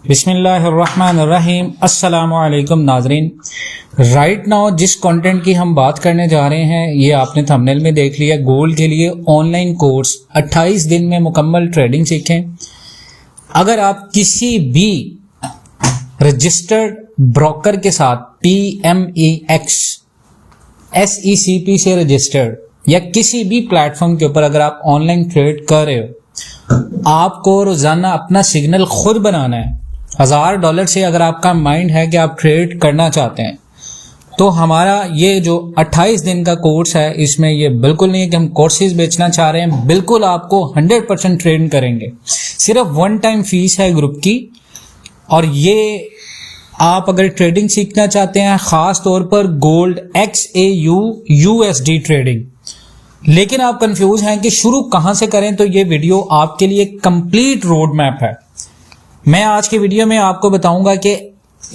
बिस्मिल्लाहिर्रहमानिर्रहीम। अस्सलामु अलैकुम नाजरीन। राइट नाउ जिस कंटेंट की हम बात करने जा रहे हैं ये आपने थंबनेल में देख लिया। गोल्ड के लिए ऑनलाइन कोर्स 28 दिन में मुकम्मल ट्रेडिंग सीखें। अगर आप किसी भी रजिस्टर्ड ब्रोकर के साथ PMEX SECP से रजिस्टर्ड या किसी भी प्लेटफॉर्म के ऊपर अगर आप ऑनलाइन ट्रेड कर रहे हो, आपको रोजाना अपना सिग्नल खुद बनाना है। $1000 से अगर आपका माइंड है कि आप ट्रेड करना चाहते हैं तो हमारा ये जो 28 दिन का कोर्स है इसमें ये बिल्कुल नहीं है कि हम कोर्सेज बेचना चाह रहे हैं। बिल्कुल आपको 100% ट्रेड करेंगे। सिर्फ वन टाइम फीस है ग्रुप की। और ये आप अगर ट्रेडिंग सीखना चाहते हैं खास तौर पर गोल्ड XAU USD ट्रेडिंग, लेकिन आप कंफ्यूज हैं कि शुरू कहां से करें, तो ये वीडियो आपके लिए कंप्लीट रोड मैप है। मैं आज के वीडियो में आपको बताऊंगा कि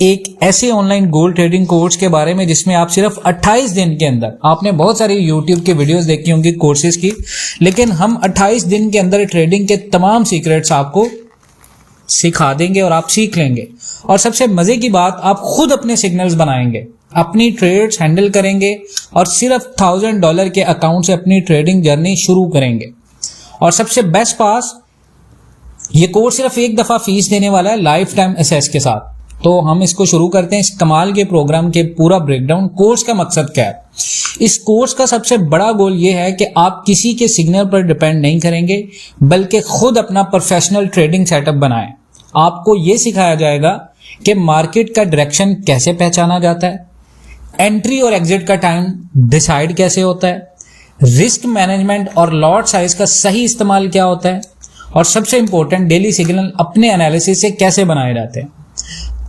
एक ऐसे ऑनलाइन गोल्ड ट्रेडिंग कोर्स के बारे में जिसमें आप सिर्फ 28 दिन के अंदर, आपने बहुत सारी यूट्यूब के वीडियोस देखी होंगी कोर्सेज की, लेकिन हम 28 दिन के अंदर ट्रेडिंग के तमाम सीक्रेट्स आपको सिखा देंगे और आप सीख लेंगे। और सबसे मजे की बात, आप खुद अपने सिग्नल्स बनाएंगे, अपनी ट्रेड्स हैंडल करेंगे और सिर्फ $1000 के अकाउंट से अपनी ट्रेडिंग जर्नी शुरू करेंगे। और सबसे बेस्ट पास, ये कोर्स सिर्फ एक दफा फीस देने वाला है लाइफ टाइम एसेस के साथ। तो हम इसको शुरू करते हैं। इस कमाल के प्रोग्राम के पूरा ब्रेकडाउन। कोर्स का मकसद क्या है? इस कोर्स का सबसे बड़ा गोल ये है कि आप किसी के सिग्नल पर डिपेंड नहीं करेंगे, बल्कि खुद अपना प्रोफेशनल ट्रेडिंग सेटअप बनाएं। आपको ये सिखाया जाएगा कि मार्केट का डायरेक्शन कैसे पहचाना जाता है, एंट्री और एग्जिट का टाइम डिसाइड कैसे होता है, रिस्क मैनेजमेंट और लॉट साइज का सही इस्तेमाल क्या होता है, और सबसे इंपॉर्टेंट डेली सिग्नल अपने एनालिसिस से कैसे बनाए जाते हैं।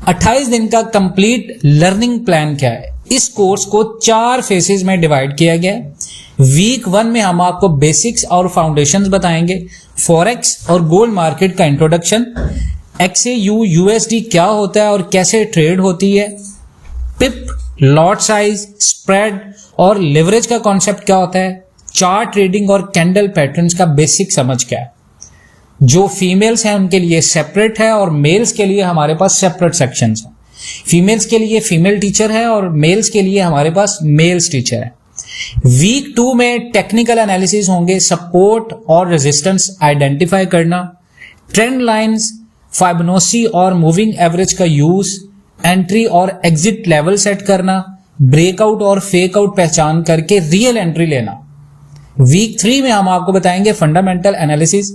28 दिन का कंप्लीट लर्निंग प्लान क्या है? इस कोर्स को 4 फेसेस में डिवाइड किया गया है। वीक 1 में हम आपको बेसिक्स और फाउंडेशंस बताएंगे, फॉरेक्स और गोल्ड मार्केट का इंट्रोडक्शन, XAU USD क्या होता है और कैसे ट्रेड होती है, पिप, लॉट साइज, स्प्रेड और लेवरेज का कॉन्सेप्ट क्या होता है, चार्ट ट्रेडिंग और कैंडल पैटर्न्स का बेसिक समझ क्या है। जो फीमेल्स हैं उनके लिए सेपरेट है और मेल्स के लिए हमारे पास सेपरेट सेक्शंस हैं। फीमेल्स के लिए फीमेल टीचर है और मेल्स के लिए हमारे पास मेल्स टीचर है। वीक 2 में टेक्निकल एनालिसिस होंगे, सपोर्ट और रेजिस्टेंस आइडेंटिफाई करना, ट्रेंड लाइंस, फाइबोनाची और मूविंग एवरेज का यूज, एंट्री और एग्जिट लेवल सेट करना, ब्रेकआउट और फेक आउट पहचान करके रियल एंट्री लेना। वीक 3 में हम आपको बताएंगे फंडामेंटल एनालिसिस,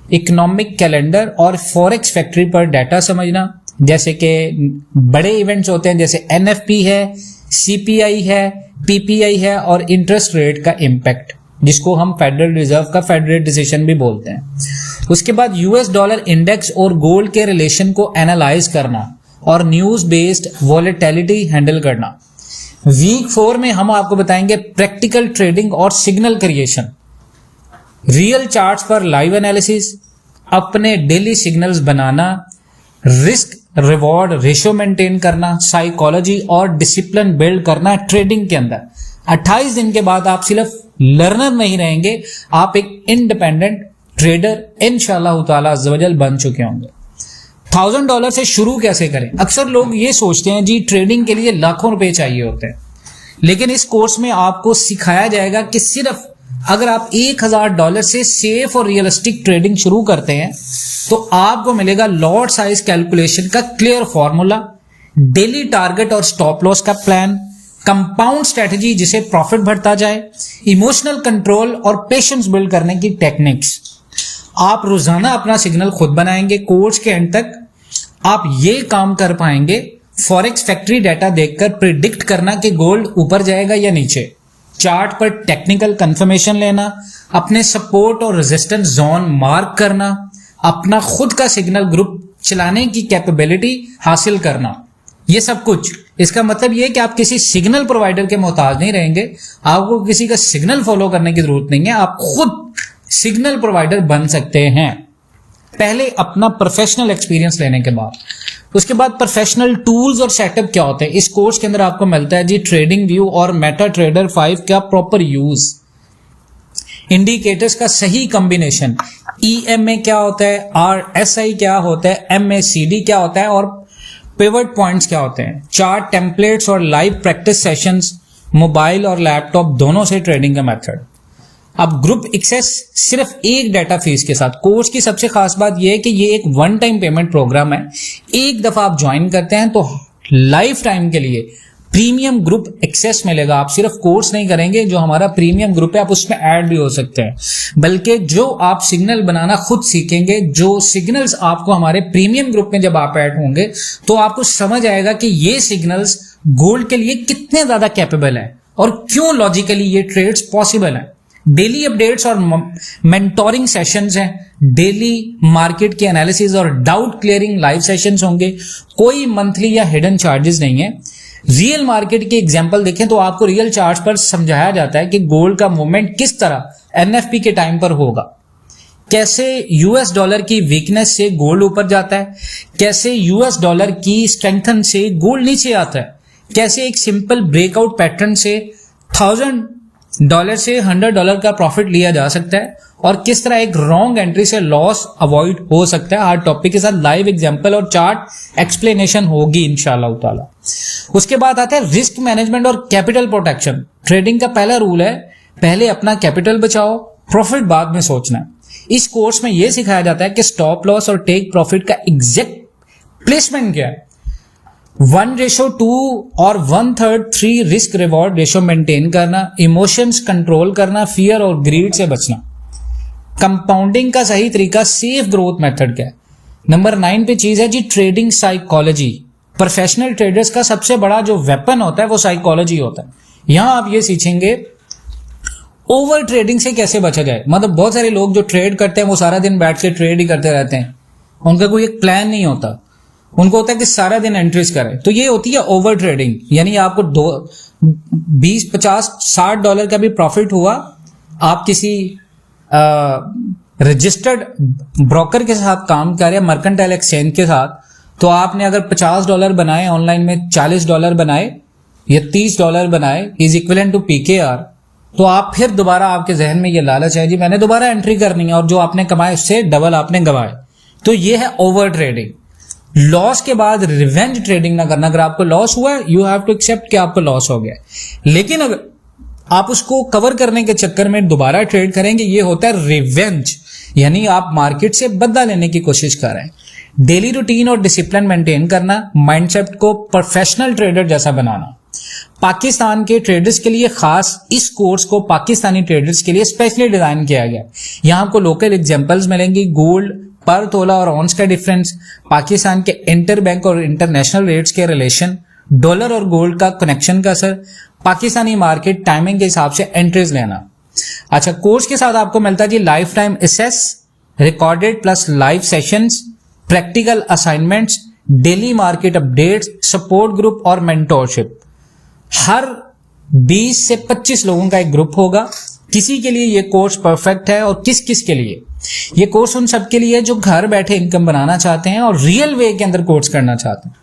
इकोनॉमिक कैलेंडर और फॉरेक्स फैक्ट्री पर डाटा समझना, जैसे कि बड़े इवेंट्स होते हैं जैसे NFP है, CPI है, PPI है और इंटरेस्ट रेट का इम्पैक्ट, जिसको हम फेडरल रिजर्व का फेडरल डिसीजन भी बोलते हैं। उसके बाद US डॉलर इंडेक्स और गोल्ड के रिलेशन को एनालाइज करना और न्यूज बेस्ड वॉलेटिलिटी हैंडल करना। वीक 4 में हम आपको बताएंगे प्रैक्टिकल ट्रेडिंग और सिग्नल क्रिएशन, रियल चार्ट्स पर लाइव एनालिसिस, अपने डेली सिग्नल्स बनाना, रिस्क रिवॉर्ड रेशियो मेंटेन करना, साइकोलॉजी और डिसिप्लिन बिल्ड करना ट्रेडिंग के अंदर। 28 दिन के बाद आप सिर्फ लर्नर नहीं रहेंगे, आप एक इंडिपेंडेंट ट्रेडर इंशाअल्लाह ताला अज़्ज़वजल बन चुके होंगे। $1000 से शुरू कैसे करें? अक्सर लोग ये सोचते हैं जी ट्रेडिंग के लिए लाखों रुपए चाहिए होते हैं, लेकिन इस कोर्स में आपको सिखाया जाएगा कि सिर्फ अगर आप $1000 से सेफ और रियलिस्टिक ट्रेडिंग शुरू करते हैं तो आपको मिलेगा लॉट साइज कैलकुलेशन का क्लियर फॉर्मूला, डेली टारगेट और स्टॉप लॉस का प्लान, कंपाउंड स्ट्रेटजी जिसे प्रॉफिट बढ़ता जाए, इमोशनल कंट्रोल और पेशेंस बिल्ड करने की टेक्निक्स। आप रोजाना अपना सिग्नल खुद बनाएंगे। कोर्स के एंड तक आप ये काम कर पाएंगे फॉरेक्स फैक्ट्री डाटा देखकर प्रिडिक्ट करना कि गोल्ड ऊपर जाएगा या नीचे, चार्ट पर टेक्निकल कंफर्मेशन लेना, अपने सपोर्ट और रेजिस्टेंस जोन मार्क करना, अपना खुद का सिग्नल ग्रुप चलाने की कैपेबिलिटी हासिल करना। ये सब कुछ, इसका मतलब ये कि आप किसी सिग्नल प्रोवाइडर के मोहताज नहीं रहेंगे, आपको किसी का सिग्नल फॉलो करने की जरूरत नहीं है, आप खुद सिग्नल प्रोवाइडर बन सकते हैं। पहले अपना प्रोफेशनल एक्सपीरियंस लेने के बाद, उसके बाद प्रोफेशनल टूल्स और सेटअप क्या होते हैं इस कोर्स के अंदर आपको मिलता है जी। ट्रेडिंग व्यू और मेटा ट्रेडर 5 का प्रॉपर यूज, इंडिकेटर्स का सही कॉम्बिनेशन, EMA क्या होता है, RSI क्या होता है, MACD क्या होता है और पिवट पॉइंट्स क्या होते हैं, चार्ट टेम्पलेट्स और लाइव प्रैक्टिस सेशंस मोबाइल और लैपटॉप दोनों से ट्रेडिंग का मेथड। अब ग्रुप एक्सेस सिर्फ एक डाटा फीस के साथ। कोर्स की सबसे खास बात यह है कि ये एक वन टाइम पेमेंट प्रोग्राम है। एक दफा आप ज्वाइन करते हैं तो लाइफ टाइम के लिए प्रीमियम ग्रुप एक्सेस मिलेगा। आप सिर्फ कोर्स नहीं करेंगे, जो हमारा प्रीमियम ग्रुप है आप उसमें ऐड भी हो सकते हैं, बल्कि जो आप सिग्नल बनाना खुद सीखेंगे, जो सिग्नल्स आपको हमारे प्रीमियम ग्रुप में जब आप ऐड होंगे तो आपको समझ आएगा कि ये सिग्नल्स गोल्ड के लिए कितने ज्यादा कैपेबल है और क्यों लॉजिकली ये ट्रेड्स पॉसिबल है। डेली अपडेट्स और मेंटोरिंग सेशंस हैं, डेली मार्केट के एनालिसिस और डाउट क्लियरिंग लाइव सेशंस होंगे। कोई मंथली या हिडन चार्जेस नहीं है। रियल मार्केट की एग्जांपल देखें तो आपको रियल चार्ट पर समझाया जाता है कि गोल्ड का मूवमेंट किस तरह एनएफपी के टाइम पर होगा, कैसे यूएस डॉलर की वीकनेस से गोल्ड ऊपर जाता है, कैसे यूएस डॉलर की स्ट्रेंथन से गोल्ड नीचे आता है, कैसे एक सिंपल ब्रेकआउट पैटर्न से $1000 से $100 का प्रॉफिट लिया जा सकता है और किस तरह एक रॉन्ग एंट्री से लॉस अवॉइड हो सकता है। हर टॉपिक के साथ लाइव एग्जांपल और चार्ट एक्सप्लेनेशन होगी इंशाल्लाह ताला। उसके बाद आता है रिस्क मैनेजमेंट और कैपिटल प्रोटेक्शन। ट्रेडिंग का पहला रूल है, पहले अपना कैपिटल बचाओ, प्रॉफिट बाद में सोचना है। इस कोर्स में यह सिखाया जाता है कि स्टॉप लॉस और टेक प्रॉफिट का एग्जैक्ट प्लेसमेंट क्या है, 1:2 और 1/3 रिस्क रिवॉर्ड रेशो मेंटेन करना, इमोशंस कंट्रोल करना, फियर और ग्रीड से बचना, कंपाउंडिंग का सही तरीका, सेफ ग्रोथ मेथड क्या है। नंबर 9 पे चीज है जी ट्रेडिंग साइकोलॉजी। प्रोफेशनल ट्रेडर्स का सबसे बड़ा जो वेपन होता है वो साइकोलॉजी होता है। यहां आप ये सीखेंगे ओवर ट्रेडिंग से कैसे बचा जाए। मतलब बहुत सारे लोग जो ट्रेड करते हैं वो सारा दिन बैठ के ट्रेड ही करते रहते हैं, उनका कोई एक प्लान नहीं होता। उनको होता है कि सारा दिन एंट्रीज करें, तो ये होती है ओवर ट्रेडिंग। यानी आपको 20, 50, $60 का भी प्रॉफिट हुआ, आप किसी रजिस्टर्ड ब्रोकर के साथ काम कर रहे हैं, मर्केंटाइल एक्सचेंज के साथ, तो आपने अगर $50 बनाए, ऑनलाइन में $40 बनाए या $30 बनाए इज इक्विवेलेंट टू PKR, तो आप फिर दोबारा आपके जहन में ये लालच है जी मैंने दोबारा एंट्री करनी है और जो आपने कमाए उससे डबल आपने गंवाए। तो ये है ओवर ट्रेडिंग। लॉस के बाद रिवेंज ट्रेडिंग ना करना। अगर आपको लॉस हुआ है यू हैव टू एक्सेप्ट कि आपको लॉस हो गया, लेकिन अगर आप उसको कवर करने के चक्कर में दोबारा ट्रेड करेंगे, ये होता है रिवेंज, यानी आप मार्केट से बदला लेने की कोशिश कर रहे हैं। डेली रूटीन और डिसिप्लिन मेंटेन करना, माइंडसेट को प्रोफेशनल ट्रेडर जैसा बनाना। पाकिस्तान के ट्रेडर्स के लिए खास इस कोर्स को पाकिस्तानी ट्रेडर्स के लिए स्पेशली डिजाइन किया गया। यहां आपको लोकल एग्जांपल्स मिलेंगी, गोल्ड पर तोला और ऑन्स का डिफरेंस, पाकिस्तान के इंटर बैंक और इंटरनेशनल रेट्स के रिलेशन, डॉलर और गोल्ड का कनेक्शन का असर, पाकिस्तानी मार्केट टाइमिंग के हिसाब से एंट्रीज लेना। अच्छा, कोर्स के साथ आपको मिलता है जी lifetime access, recorded plus live sessions, practical assignments, daily market updates, support group और मेंटोरशिप। हर 20 से 25 लोगों का एक ग्रुप होगा। किसी के लिए ये कोर्स परफेक्ट है और किस किस के लिए। ये कोर्स उन सब के लिए जो घर बैठे इनकम बनाना चाहते हैं और रियल वे के अंदर कोर्स करना चाहते हैं,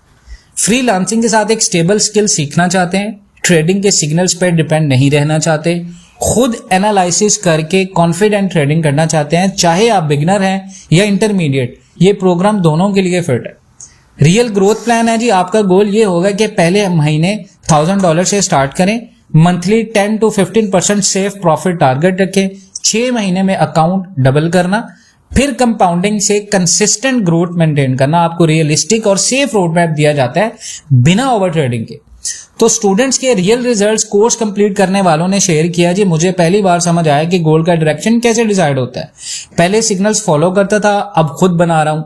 फ्रीलांसिंग के साथ एक स्टेबल स्किल सीखना चाहते हैं, ट्रेडिंग के सिग्नल्स पर डिपेंड नहीं रहना चाहते, खुद एनालिसिस करके कॉन्फिडेंट ट्रेडिंग करना चाहते हैं, चाहे आप बिगिनर हैं या इंटरमीडिएट, ये प्रोग्राम दोनों के लिए फिट है। रियल ग्रोथ प्लान है जी, आपका गोल ये होगा कि पहले महीने $1000 से स्टार्ट करें, monthly 10 to 15% safe profit target रखें, 6 महीने में अकाउंट डबल करना, फिर कंपाउंडिंग से कंसिस्टेंट ग्रोथ मेंटेन करना। आपको रियलिस्टिक और सेफ रोड मैप दिया जाता है बिना ओवर ट्रेडिंग के। तो स्टूडेंट्स के रियल रिजल्ट्स कोर्स कंप्लीट करने वालों ने शेयर किया जी, मुझे पहली बार समझ आया कि गोल्ड का डायरेक्शन कैसे डिसाइड होता है। पहले सिग्नल्स फॉलो करता था, अब खुद बना रहा हूं।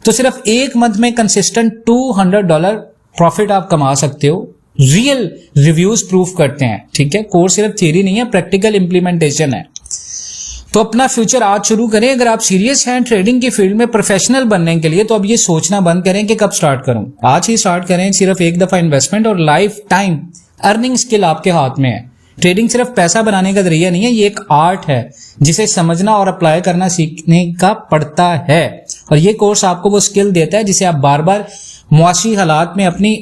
तो सिर्फ एक मंथ में कंसिस्टेंट $200 प्रॉफिट आप कमा सकते हो। रियल रिव्यूज प्रूफ करते हैं, ठीक है। कोर्स सिर्फ थ्योरी नहीं है, प्रैक्टिकल इंप्लीमेंटेशन है। तो अपना फ्यूचर आज शुरू करें। अगर आप सीरियस हैं ट्रेडिंग की फील्ड में प्रोफेशनल बनने के लिए, तो अब ये सोचना बंद करें कि कब स्टार्ट करूं, आज ही स्टार्ट करें। सिर्फ एक दफा इन्वेस्टमेंट और लाइफ टाइम अर्निंग स्किल आपके हाथ में है। ट्रेडिंग सिर्फ पैसा बनाने का जरिया नहीं है, ये एक आर्ट है जिसे समझना और अप्लाई करना सीखने का पड़ता है। और ये कोर्स आपको वो स्किल देता है जिसे आप बार बार मुआशी हालात में अपनी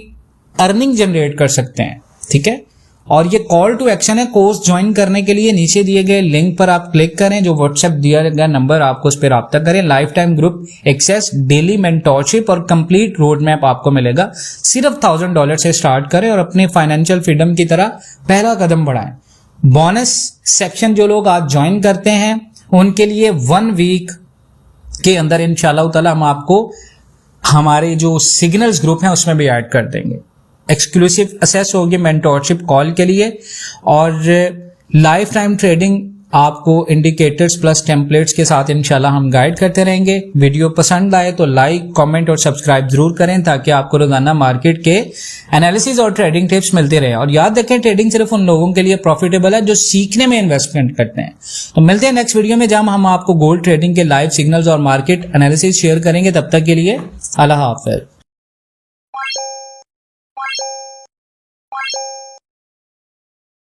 अर्निंग जनरेट कर सकते हैं, ठीक है। और ये कॉल टू एक्शन है, कोर्स ज्वाइन करने के लिए नीचे दिए गए लिंक पर आप क्लिक करें, जो व्हाट्सएप दिया गया नंबर आपको उस पर रब्ता करें। Life time group access, daily mentorship और कंप्लीट रोड मैप आपको मिलेगा। सिर्फ $1000 से स्टार्ट करें और अपने फाइनेंशियल फ्रीडम की तरह पहला कदम बढ़ाएं। बोनस सेक्शन जो लोग आज ज्वाइन करते हैं उनके लिए 1 वीक के अंदर इंशाल्लाह ताला हम आपको हमारे जो सिग्नल्स ग्रुप हैं उसमें भी ऐड कर देंगे। एक्सक्लूसिव एक्सेस होगी मेंटोरशिप कॉल के लिए, और लाइफ टाइम ट्रेडिंग आपको इंडिकेटर्स प्लस टेम्पलेट्स के साथ इंशाल्लाह हम गाइड करते रहेंगे। वीडियो पसंद आए तो लाइक, कमेंट और सब्सक्राइब जरूर करें ताकि आपको रोजाना मार्केट के एनालिसिस और ट्रेडिंग टिप्स मिलते रहे। और याद रखें, ट्रेडिंग सिर्फ उन लोगों के लिए प्रॉफिटेबल है जो सीखने में इन्वेस्टमेंट करते हैं। तो मिलते हैं नेक्स्ट वीडियो में जहां हम आपको गोल्ड ट्रेडिंग के लाइव सिग्नल्स और मार्केट एनालिसिस शेयर करेंगे। तब तक के लिए अल्लाह हाफिज।